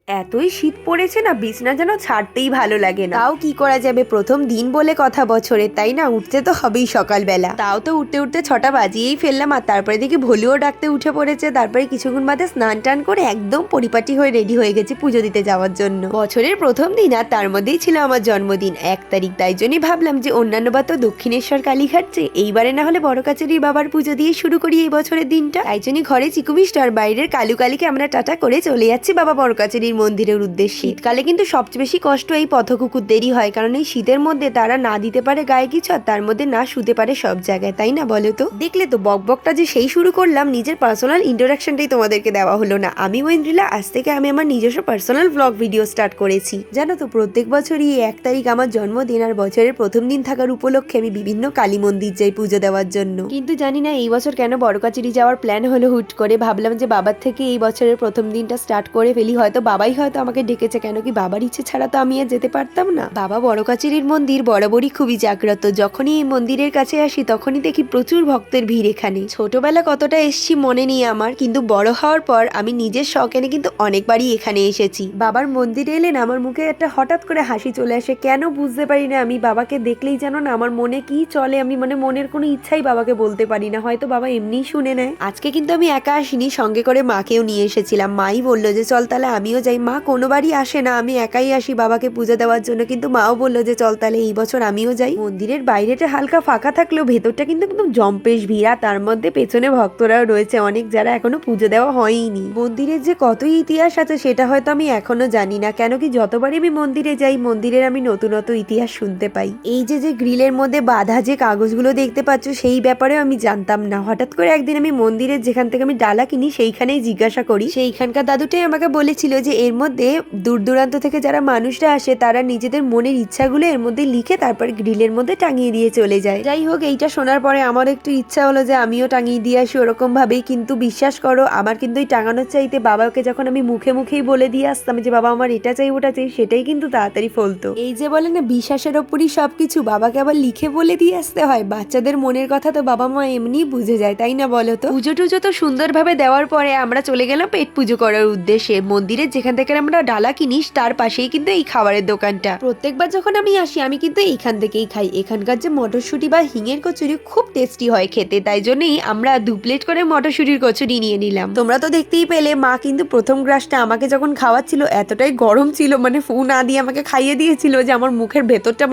এতই শীত পড়েছে না, বিছনা যেন ছাড়তেই ভালো লাগে না। তাও কি করা যাবে, প্রথম দিন বলে কথা বছরের, তাই না? উঠতে তো হবেই সকালবেলা। তাও তো উঠতে উঠতে 6টা বাজিয়েই ফেললাম, আর তারপরে দেখি ভলিও ডাকতে উঠে পড়েছে। তারপরে কিছুক্ষণ বাদে স্নান টান করে একদম পরিপাটি হয়ে রেডি হয়ে গেছি পুজো দিতে যাওয়ার জন্য। বছরের প্রথম দিন, আর তার মধ্যেই ছিল আমার জন্মদিন 1 তারিখ। তাই জন্যই ভাবলাম যে অন্যান্য বার তো দক্ষিণেশ্বর কালীঘাট, যে এইবারে না হলে বড় কাছারির বাবার পুজো দিয়ে শুরু করি এই বছরের দিনটা। তাই জন্যই ঘরে চিকুমিষ্ট আর বাইরের কালু কালীকে আমরা টাটা করে চলে যাচ্ছি বাবা বড় কাছারির মন্দিরের উদ্দেশ্যে। শীতকালে কিন্তু সবচেয়ে বেশি কষ্ট এই পথকুকুরদেরই হয়, কারণ এই শীতের মধ্যে তারা না দিতে পারে গায়ে কিছু, আর তার মধ্যে না শুতে পারে সব জায়গায়, তাই না বলো তো? দেখলে তো বকবকটা যে সেই শুরু করলাম, নিজের পার্সোনাল ইন্ট্রোডাকশনটাই তোমাদেরকে দেওয়া হলো না। আমি ঐন্দ্রিলা, আজ থেকে আমি আমার নিজস্ব পার্সোনাল ব্লগ ভিডিও স্টার্ট করেছি। জানো তো, প্রত্যেক বছরই 1 তারিখ আমার জন্মদিন, আর বছরের প্রথম দিন থাকার উপলক্ষে আমি বিভিন্ন কালী মন্দির যাই পুজো দেওয়ার জন্য। কিন্তু জানি না এই বছর কেন বড় কাছারি যাওয়ার প্ল্যান হলো হুট করে। ভাবলাম যে বাবার থেকে এই বছরের প্রথম দিনটা স্টার্ট করে ফেলি, হয়তো বাবাই হয়তো আমাকে ডেকেছে, কেন কি বাবার ইচ্ছে ছাড়া তো আমি আর যেতে পারতাম না। বাবা বড় কাছারির মন্দির বরাবরই খুবই জাগ্রত। যখনই এই মন্দিরের কাছে আসি তখনই দেখি প্রচুর ভক্তের ভিড় এখানে। ছোটবেলা কতটা এসছি মনে নেই আমার, কিন্তু বড় হওয়ার পর আমি নিজের শখেনে কিন্তু অনেকবারই এখানে এসেছি। বাবার মন্দিরে এলে না আমার মুখে একটা হঠাৎ করে হাসি চলে আসে, কেন বুঝতে পারি না। আমি বাবাকে দেখলেই জানো না আমার মনে কি চলে, আমি মনের কোনো ইচ্ছাই বাবাকে বলতে পারি না, হয়তো বাবা এমনিই শুনে নেয়। আজকে কিন্তু আমি একা আসিনি, সঙ্গে করে মাকেও নিয়ে এসেছিলাম। মাই বললো যে চল তাহলে আমিও যাই। মা কোনোবারই আসে না, আমি একাই আসি বাবাকে পূজা দেওয়ার জন্য, কিন্তু মাও বললো যে চল তাহলে এই বছর আমিও যাই। মন্দিরের বাইরেটা হালকা ফাঁকা থাকলেও ভেতরটা কিন্তু একদম জম্পেশ ভিড়, আর তার মধ্যে পেছনে ভক্তরাও রয়েছে অনেক, যারা এখনো পুজো দেওয়া হয়নি। মন্দিরের যে কতই ইতিহাস আছে সেটা হয়তো আমি এখনো জানি না, কেন কি যতবারই আমি মন্দিরে যাই মন্দিরের আমি নতুনত্ব ইতিহাস শুনতে পাই। এই যে গ্রিলের মধ্যে বাঁধা যে কাগজগুলো দেখতে পাচ্ছ, সেই ব্যাপারেও আমি জানতাম না। হঠাৎ করে একদিন আমি মন্দিরের যেখান থেকে আমি ডালা কিনি সেইখানেই জিজ্ঞাসা করি, সেইখানকার দাদুটাই আমাকে বলেছিল যে এর মধ্যে দূর দূরান্ত থেকে যারা মানুষরা আসে তারা নিজেদের মনের ইচ্ছাগুলো এর মধ্যে লিখে তারপর গ্রিলের মধ্যে টাঙিয়ে দিয়ে চলে যায়। যাই হোক, এইটা শোনার পরে আমার একটু ইচ্ছা হলো যে আমিও টাঙিয়ে দিয়ে আসি ওরকম ভাবেই। কিন্তু বিশ্বাস করো, আমার কিন্তু এই টাঙানোর চাইতে বাবাকে যখন আমি মুখে মুখেই বলে দিয়ে আসতাম যে বাবা আমার এটা চাই ওটা চাই, সেটাই কিন্তু তাড়াতাড়ি ফলতো। এই যে বলে না বিশ্বাসের ওপরই সবকিছু, বাবাকে আবার লিখে বলে দিয়ে আসতে হয়। বাচ্চাদের মনের কথা তো বাবা মা এমনি বুঝে যায়, তাই না বলো তো? পুজো টুজো তো সুন্দরভাবে দেওয়ার পরে আমরা চলে গেলাম পেট পুজো করার উদ্দেশ্যে। মন্দিরের যেখান থেকে আমরা ডালা কিনিস তার পাশেই কিন্তু এই খাবারের দোকানটা। প্রত্যেকবার যখন আমি আসি আমি কিন্তু এইখান থেকেই খাই। এখানকার যে মটরশুঁটি বা হিঙের কচুরি খুব টেস্টি হয় খেতে, তাই জন্যই আমরা 2 প্লেট করে মটরশুঁটির কচুরি নিয়ে নিলাম। তোমরা তো দেখতেই পেলে, মা কিন্তু প্রথম গ্রাসটা আমাকে যখন খাওয়াচ্ছিল এতটাই গরম ছিল, ফু না দিয়ে আমাকে খাইয়ে দিয়েছিল যে আমার মুখের ভেতরটা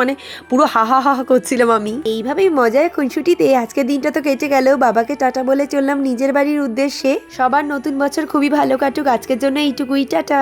পুরো হা হা হা করছিলাম আমি। এইভাবেই মজায় খুনসুটিতে আজকের দিনটা তো কেটে গেল। বাবাকে টাটা বলে চললাম নিজের বাড়ির উদ্দেশ্যে। সবার নতুন বছর খুবই ভালো কাটুক, আজকের জন্য এইটুকুই, টাটা।